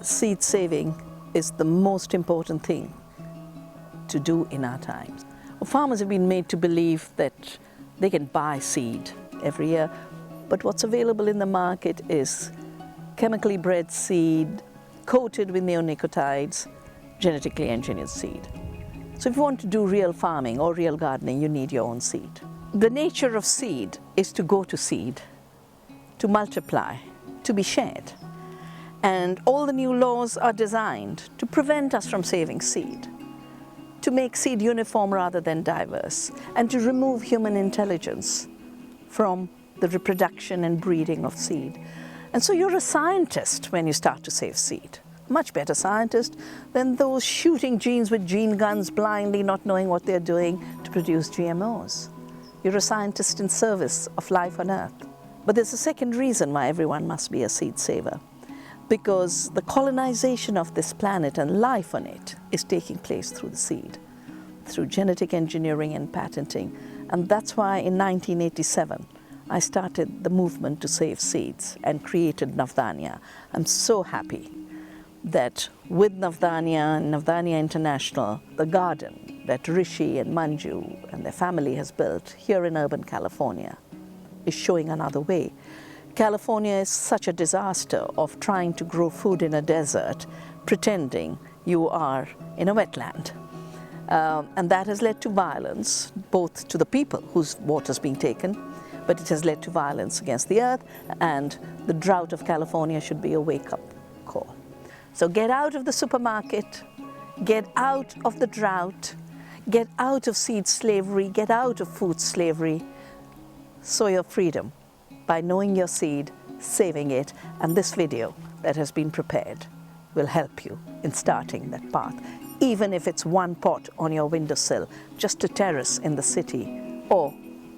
seed saving is the most important thing to do in our times. Farmers have been made to believe that they can buy seed every year, but what's available in the market is chemically bred seed, coated with neonicotinoids, genetically engineered seed. So if you want to do real farming or real gardening, you need your own seed. The nature of seed is to go to seed, to multiply, to be shared. And all the new laws are designed to prevent us from saving seed, to make seed uniform rather than diverse, and to remove human intelligence from the reproduction and breeding of seed. And so you're a scientist when you start to save seed. Much better scientist than those shooting genes with gene guns blindly, not knowing what they're doing to produce GMOs. You're a scientist in service of life on Earth. But there's a second reason why everyone must be a seed saver. Because the colonization of this planet and life on it is taking place through the seed, through genetic engineering and patenting. And that's why in 1987, I started the movement to save seeds and created Navdanya. I'm so happy that with Navdanya and Navdanya International, the garden that Rishi and Manju and their family has built here in urban California is showing another way. California is such a disaster of trying to grow food in a desert, pretending you are in a wetland. And that has led to violence, both to the people whose water's being taken, but it has led to violence against the earth, and the drought of California should be a wake-up call. So get out of the supermarket, get out of the drought, get out of seed slavery, get out of food slavery, sow your freedom by knowing your seed, saving it, and this video that has been prepared will help you in starting that path, even if it's one pot on your windowsill, just a terrace in the city, or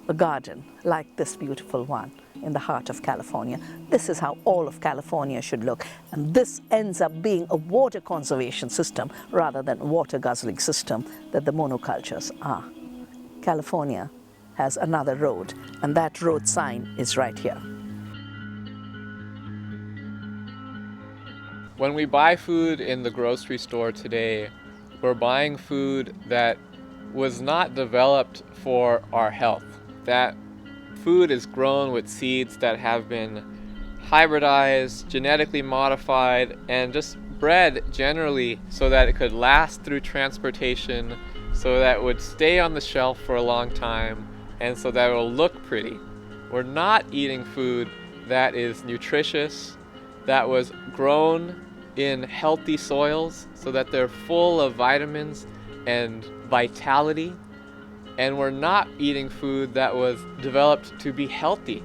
a garden like this beautiful one in the heart of California. This is how all of California should look, and this ends up being a water conservation system rather than a water guzzling system that the monocultures are. California has another road, and that road sign is right here. When we buy food in the grocery store today, we're buying food that was not developed for our health. That food is grown with seeds that have been hybridized, genetically modified, and just bred generally so that it could last through transportation, so that it would stay on the shelf for a long time, and so that it will look pretty. We're not eating food that is nutritious, that was grown in healthy soils so that they're full of vitamins and vitality. And we're not eating food that was developed to be healthy.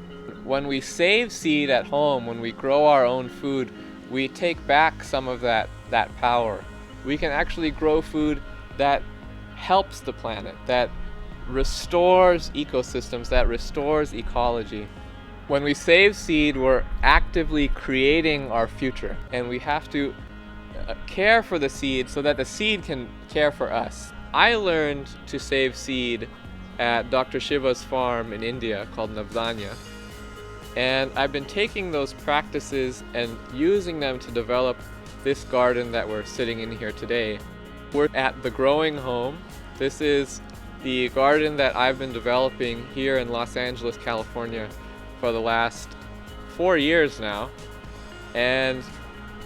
When we save seed at home, when we grow our own food, we take back some of that power. We can actually grow food that helps the planet, that restores ecosystems, that restores ecology. When we save seed, we're actively creating our future, and we have to care for the seed so that the seed can care for us. I learned to save seed at Dr. Shiva's farm in India called Navdanya, and I've been taking those practices and using them to develop this garden that we're sitting in here today. We're at the Growing Home. This is the garden that I've been developing here in Los Angeles, California for the last 4 years now. And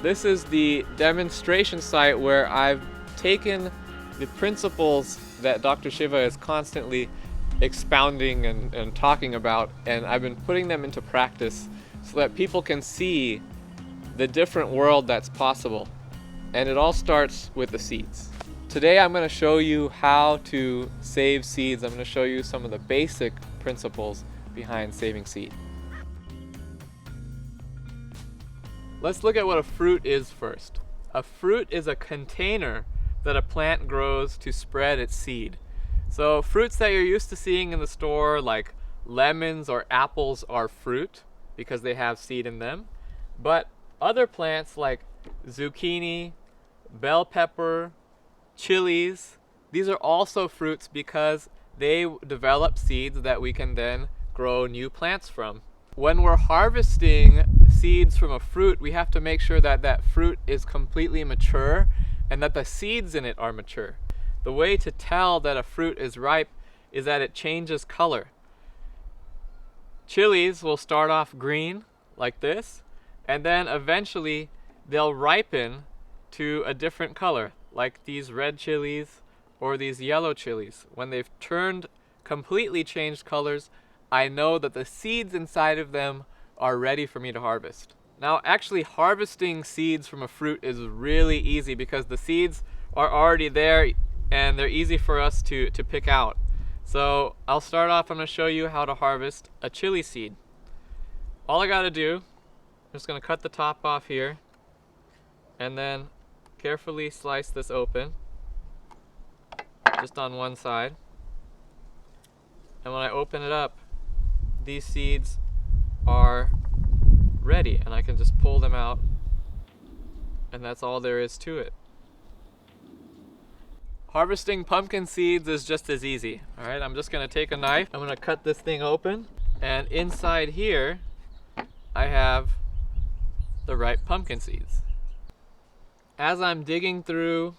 this is the demonstration site where I've taken the principles that Dr. Shiva is constantly expounding and talking about, and I've been putting them into practice so that people can see the different world that's possible. And it all starts with the seeds. Today I'm going to show you how to save seeds. I'm going to show you some of the basic principles behind saving seed. Let's look at what a fruit is first. A fruit is a container that a plant grows to spread its seed. So fruits that you're used to seeing in the store, like lemons or apples, are fruit because they have seed in them. But other plants like zucchini, bell pepper, chilies, these are also fruits because they develop seeds that we can then grow new plants from. When we're harvesting seeds from a fruit, we have to make sure that that fruit is completely mature and that the seeds in it are mature. The way to tell that a fruit is ripe is that it changes color. Chilies will start off green like this, and then eventually they'll ripen to a different color, like these red chilies or these yellow chilies. When they've completely changed colors, I know that the seeds inside of them are ready for me to harvest. Now, actually harvesting seeds from a fruit is really easy because the seeds are already there and they're easy for us to pick out. So I'll start off, I'm going to show you how to harvest a chili seed. All I got to do, I'm just going to cut the top off here and then carefully slice this open just on one side. And when I open it up, these seeds are ready and I can just pull them out, and that's all there is to it. Harvesting pumpkin seeds is just as easy. All right, I'm just gonna take a knife, I'm gonna cut this thing open, and inside here I have the ripe pumpkin seeds. As I'm digging through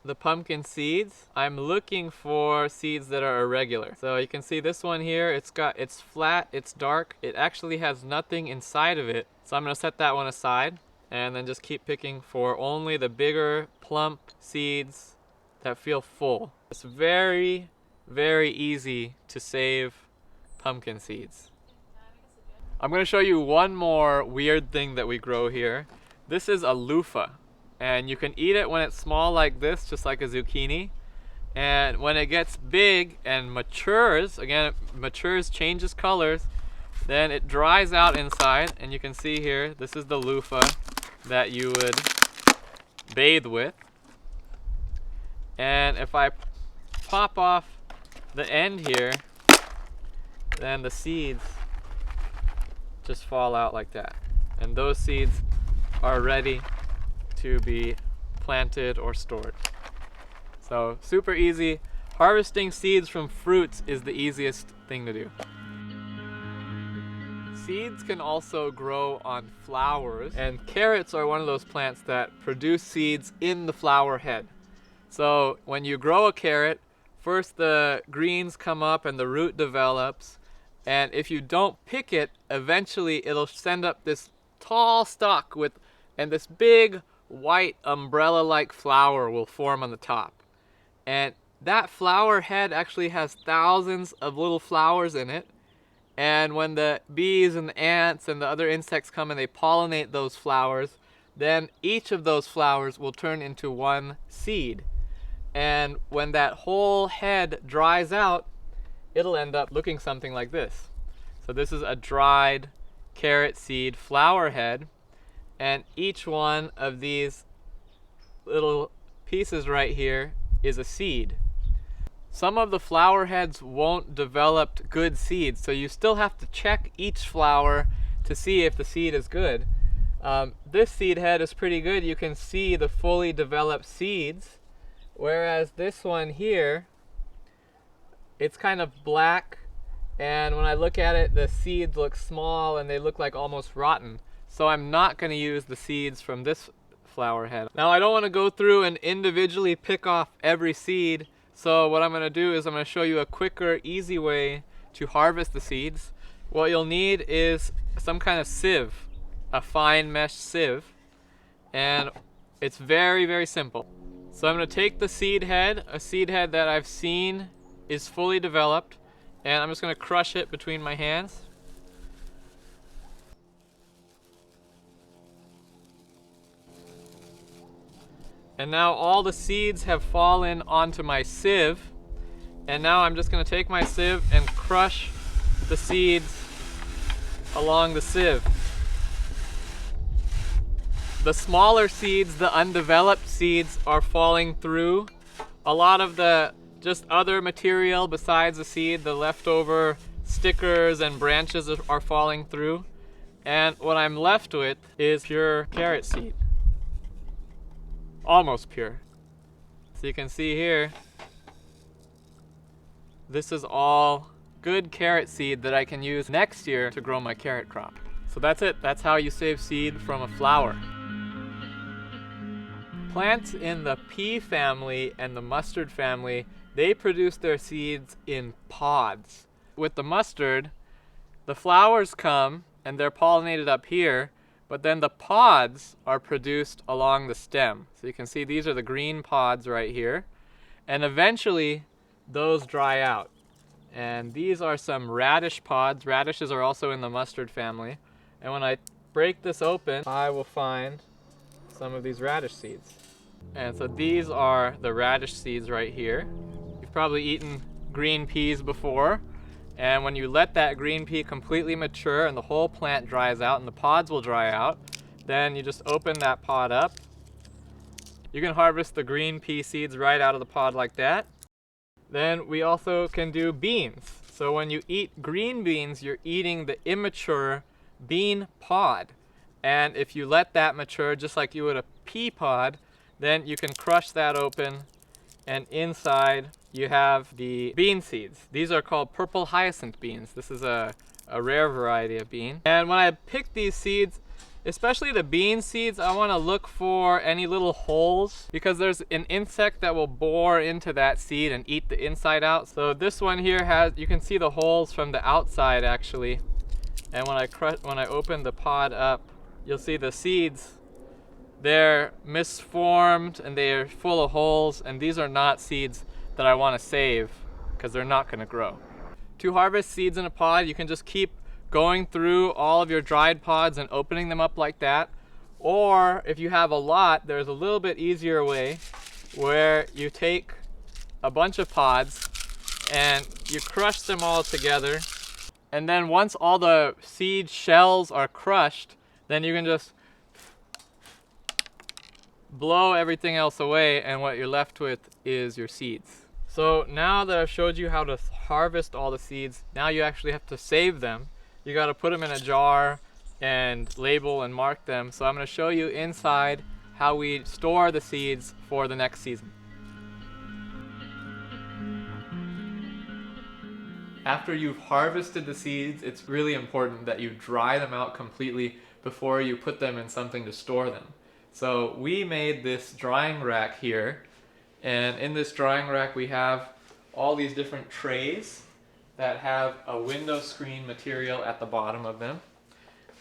the pumpkin seeds, I'm looking for seeds that are irregular. So you can see this one here, it's flat, it's dark, it actually has nothing inside of it. So I'm gonna set that one aside and then just keep picking for only the bigger, plump seeds that feel full. It's very, very easy to save pumpkin seeds. I'm gonna show you one more weird thing that we grow here. This is a loofah. And you can eat it when it's small like this, just like a zucchini. And when it gets big and matures, again, it matures, changes colors, then it dries out inside. And you can see here, this is the loofah that you would bathe with. And if I pop off the end here, then the seeds just fall out like that. And those seeds are ready to be planted or stored. So super easy. Harvesting seeds from fruits is the easiest thing to do. Seeds can also grow on flowers, and carrots are one of those plants that produce seeds in the flower head. So when you grow a carrot, first the greens come up and the root develops, and if you don't pick it, eventually it'll send up this tall stalk and this big white umbrella-like flower will form on the top. And that flower head actually has thousands of little flowers in it. And when the bees and the ants and the other insects come and they pollinate those flowers, then each of those flowers will turn into one seed. And when that whole head dries out, it'll end up looking something like this. So this is a dried carrot seed flower head. And each one of these little pieces right here is a seed. Some of the flower heads won't develop good seeds, so you still have to check each flower to see if the seed is good. This seed head is pretty good. You can see the fully developed seeds, whereas this one here, it's kind of black, and when I look at it, the seeds look small and they look like almost rotten. So I'm not going to use the seeds from this flower head. Now I don't want to go through and individually pick off every seed, so what I'm going to do is I'm going to show you a quicker, easy way to harvest the seeds. What you'll need is some kind of sieve, a fine mesh sieve, and it's very, very simple. So I'm going to take the seed head, a seed head that I've seen is fully developed, and I'm just going to crush it between my hands. And now all the seeds have fallen onto my sieve. And now I'm just going to take my sieve and crush the seeds along the sieve. The smaller seeds, the undeveloped seeds, are falling through. A lot of the just other material besides the seed, the leftover stickers and branches are falling through. And what I'm left with is pure carrot seed. Almost pure. So you can see here, this is all good carrot seed that I can use next year to grow my carrot crop. So that's it. That's how you save seed from a flower. Plants in the pea family and the mustard family, they produce their seeds in pods. With the mustard, the flowers come and they're pollinated up here, but then the pods are produced along the stem. So you can see these are the green pods right here. And eventually those dry out. And these are some radish pods. Radishes are also in the mustard family. And when I break this open, I will find some of these radish seeds. And so these are the radish seeds right here. You've probably eaten green peas before. And when you let that green pea completely mature and the whole plant dries out and the pods will dry out, then you just open that pod up. You can harvest the green pea seeds right out of the pod like that. Then we also can do beans. So when you eat green beans, you're eating the immature bean pod. And if you let that mature just like you would a pea pod, then you can crush that open, and inside you have the bean seeds. These are called purple hyacinth beans. This is a rare variety of bean. And when I pick these seeds, especially the bean seeds, I want to look for any little holes because there's an insect that will bore into that seed and eat the inside out. So this one here has, you can see the holes from the outside actually. And when I open the pod up, you'll see the seeds. They're misformed and they're full of holes, and these are not seeds that I want to save because they're not going to grow. To harvest seeds in a pod, you can just keep going through all of your dried pods and opening them up like that. Or if you have a lot, there's a little bit easier way where you take a bunch of pods and you crush them all together. And then once all the seed shells are crushed, then you can just blow everything else away, and what you're left with is your seeds. So now that I've showed you how to harvest all the seeds, now you actually have to save them. You got to put them in a jar and label and mark them. So I'm going to show you inside how we store the seeds for the next season. After you've harvested the seeds, it's really important that you dry them out completely before you put them in something to store them. So we made this drying rack here, and in this drying rack we have all these different trays that have a window screen material at the bottom of them.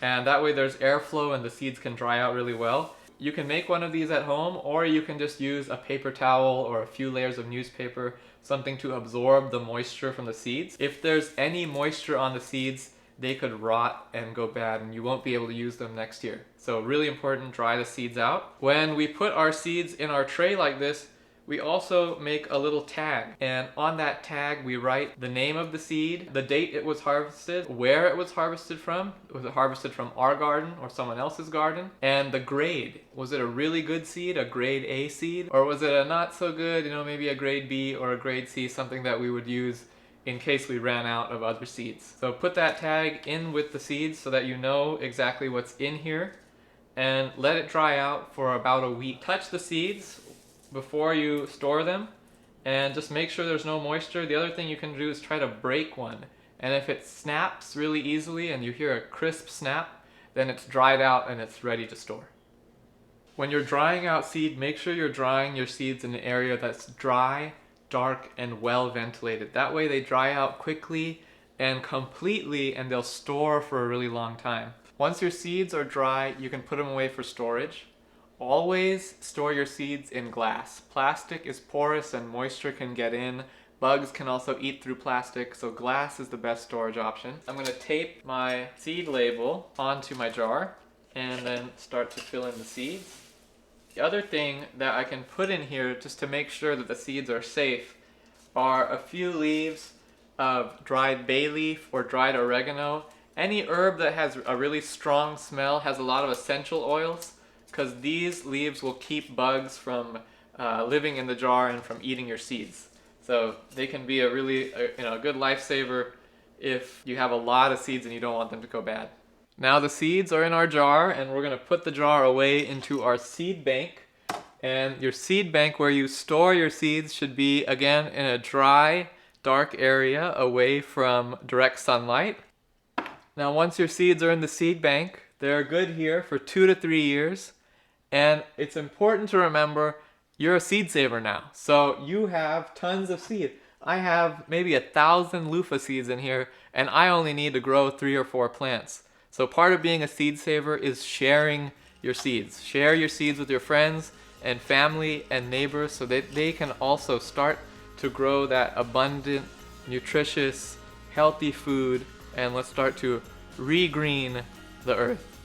And that way there's airflow and the seeds can dry out really well. You can make one of these at home, or you can just use a paper towel or a few layers of newspaper, something to absorb the moisture from the seeds. If there's any moisture on the seeds, they could rot and go bad and you won't be able to use them next year. So really important, dry the seeds out. When we put our seeds in our tray like this, we also make a little tag, and on that tag we write the name of the seed, the date it was harvested, where it was harvested from. Was it harvested from our garden or someone else's garden? And the grade. Was it a really good seed, a grade A seed? Or was it a not so good, maybe a grade B or a grade C, something that we would use in case we ran out of other seeds. So put that tag in with the seeds so that you know exactly what's in here, and let it dry out for about a week. Touch the seeds before you store them and just make sure there's no moisture. The other thing you can do is try to break one, and if it snaps really easily and you hear a crisp snap, then it's dried out and it's ready to store. When you're drying out seed, make sure you're drying your seeds in an area that's dry, dark, and well ventilated. That way they dry out quickly and completely, and they'll store for a really long time. Once your seeds are dry, you can put them away for storage. Always store your seeds in glass. Plastic is porous and moisture can get in. Bugs can also eat through plastic, so glass is the best storage option. I'm going to tape my seed label onto my jar and then start to fill in the seeds. The other thing that I can put in here just to make sure that the seeds are safe are a few leaves of dried bay leaf or dried oregano. Any herb that has a really strong smell has a lot of essential oils, because these leaves will keep bugs from living in the jar and from eating your seeds. So they can be a really good lifesaver if you have a lot of seeds and you don't want them to go bad. Now the seeds are in our jar, and we're going to put the jar away into our seed bank. And your seed bank where you store your seeds should be, again, in a dry, dark area away from direct sunlight. Now once your seeds are in the seed bank, they're good here for 2 to 3 years. And it's important to remember you're a seed saver now. So you have tons of seed. I have maybe 1,000 loofah seeds in here, and I only need to grow 3 or 4 plants. So part of being a seed saver is sharing your seeds. Share your seeds with your friends and family and neighbors so that they can also start to grow that abundant, nutritious, healthy food, and let's start to regreen the earth.